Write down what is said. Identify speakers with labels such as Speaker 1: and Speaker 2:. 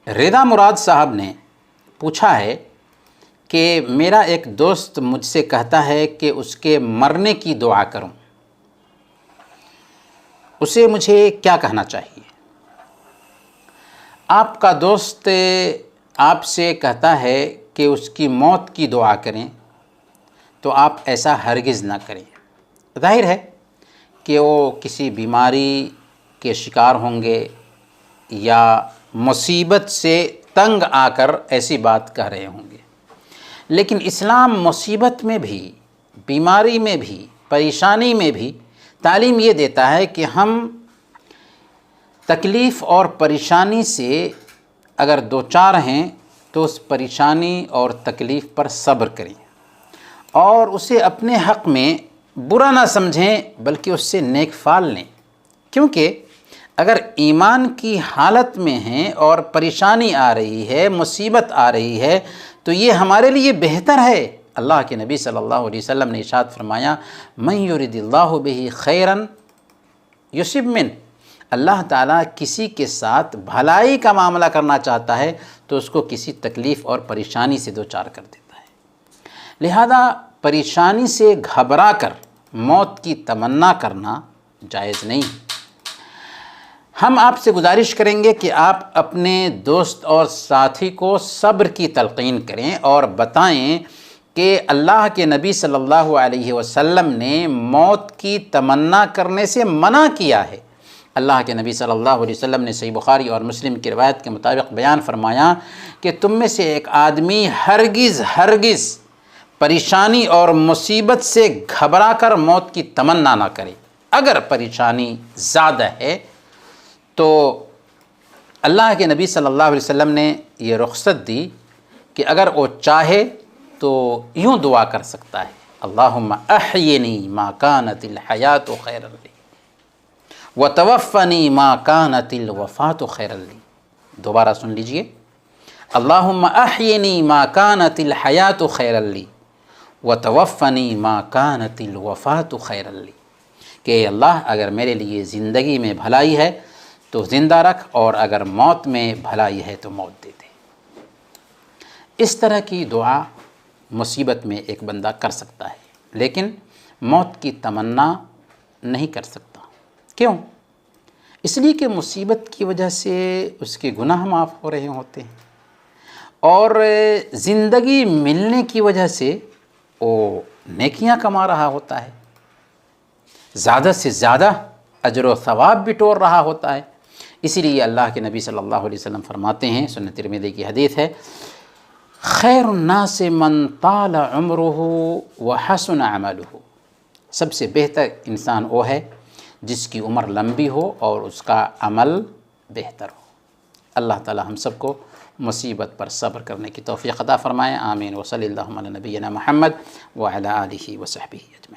Speaker 1: رضا مراد صاحب نے پوچھا ہے کہ میرا ایک دوست مجھ سے کہتا ہے کہ اس کے مرنے کی دعا کروں، اسے مجھے کیا کہنا چاہیے؟ آپ کا دوست آپ سے کہتا ہے کہ اس کی موت کی دعا کریں تو آپ ایسا ہرگز نہ کریں۔ ظاہر ہے کہ وہ کسی بیماری کے شکار ہوں گے یا مصیبت سے تنگ آ کر ایسی بات کہہ رہے ہوں گے، لیکن اسلام مصیبت میں بھی، بیماری میں بھی، پریشانی میں بھی تعلیم یہ دیتا ہے کہ ہم تکلیف اور پریشانی سے اگر دوچار ہیں تو اس پریشانی اور تکلیف پر صبر کریں اور اسے اپنے حق میں برا نہ سمجھیں بلکہ اس سے نیک فعل لیں، کیونکہ اگر ایمان کی حالت میں ہیں اور پریشانی آ رہی ہے، مصیبت آ رہی ہے تو یہ ہمارے لیے بہتر ہے۔ اللہ کے نبی صلی اللہ علیہ وسلم نے ارشاد فرمایا، من یرد اللہ بہ خیرا یصب منہ، اللہ تعالیٰ کسی کے ساتھ بھلائی کا معاملہ کرنا چاہتا ہے تو اس کو کسی تکلیف اور پریشانی سے دوچار کر دیتا ہے۔ لہذا پریشانی سے گھبرا کر موت کی تمنا کرنا جائز نہیں۔ ہم آپ سے گزارش کریں گے کہ آپ اپنے دوست اور ساتھی کو صبر کی تلقین کریں اور بتائیں کہ اللہ کے نبی صلی اللہ علیہ وسلم نے موت کی تمنا کرنے سے منع کیا ہے۔ اللہ کے نبی صلی اللہ علیہ وسلم نے صحیح بخاری اور مسلم کی روایت کے مطابق بیان فرمایا کہ تم میں سے ایک آدمی ہرگز پریشانی اور مصیبت سے گھبرا کر موت کی تمنا نہ کرے۔ اگر پریشانی زیادہ ہے تو اللہ کے نبی صلی اللہ علیہ وسلم نے یہ رخصت دی کہ اگر وہ چاہے تو یوں دعا کر سکتا ہے، اللہم احینی ما کانت الحیات خیرا لی وتوفنی ما کانت الوفات خیرا لی۔ دوبارہ سن لیجئے، اللہم احینی ما کانت الحیات خیرا لی وتوفنی ما کانت الوفات خیرا لی، کہ اللہ اگر میرے لیے زندگی میں بھلائی ہے تو زندہ رکھ اور اگر موت میں بھلائی ہے تو موت دے دے۔ اس طرح کی دعا مصیبت میں ایک بندہ کر سکتا ہے، لیکن موت کی تمنا نہیں کر سکتا۔ کیوں؟ اس لیے کہ مصیبت کی وجہ سے اس کے گناہ معاف ہو رہے ہوتے ہیں اور زندگی ملنے کی وجہ سے وہ نیکیاں کما رہا ہوتا ہے، زیادہ سے زیادہ اجر و ثواب بٹور رہا ہوتا ہے۔ اسی لیے اللہ کے نبی صلی اللہ علیہ وسلم فرماتے ہیں، سنن ترمذی کی حدیث ہے، خیر الناس من طال عمرہ وحسن عملہ، سب سے بہتر انسان وہ ہے جس کی عمر لمبی ہو اور اس کا عمل بہتر ہو۔ اللہ تعالی ہم سب کو مصیبت پر صبر کرنے کی توفیق عطا فرمائے، آمین۔ وصلی اللہ علی نبینا محمد وعلی آلہ وصحبہ اجمعین۔